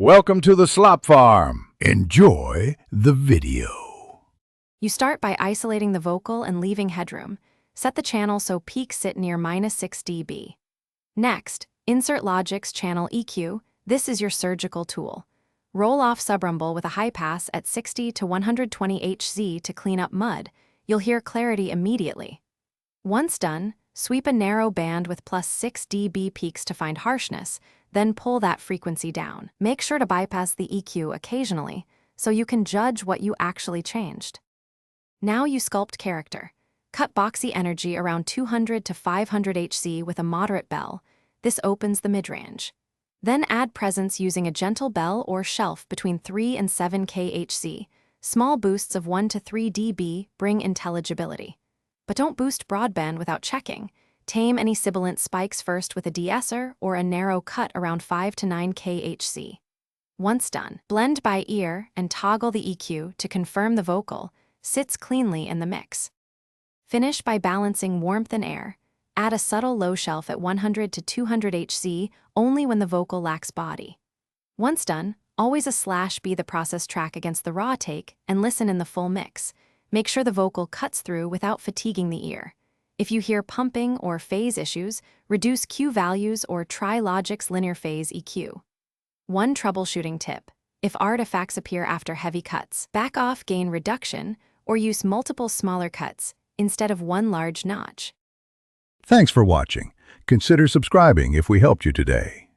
Welcome to the Slop Farm. Enjoy the video. You start by isolating the vocal and leaving headroom. Set the channel so peaks sit near -6 dB. Next, insert Logic's channel EQ. This is your surgical tool. Roll off subrumble with a high pass at 60 to 120 Hz to clean up mud. You'll hear clarity immediately. Once done, sweep a narrow band with +6 dB peaks to find harshness, then pull that frequency down. Make sure to bypass the EQ occasionally, so you can judge what you actually changed. Now you sculpt character. Cut boxy energy around 200 to 500 Hz with a moderate bell. This opens the mid-range. Then add presence using a gentle bell or shelf between 3 and 7 kHz. Small boosts of 1 to 3 dB bring intelligibility. But don't boost broadband without checking. Tame any sibilant spikes first with a de-esser or a narrow cut around 5 to 9 kHz. Once done, blend by ear and toggle the EQ to confirm the vocal sits cleanly in the mix. Finish by balancing warmth and air. Add a subtle low shelf at 100 to 200 Hz only when the vocal lacks body. Once done, always /B the process track against the raw take and listen in the full mix. Make sure the vocal cuts through without fatiguing the ear. If you hear pumping or phase issues, reduce Q values or try Logic's linear phase EQ. One troubleshooting tip: if artifacts appear after heavy cuts, back off gain reduction or use multiple smaller cuts instead of one large notch. Thanks for watching. Consider subscribing if we helped you today.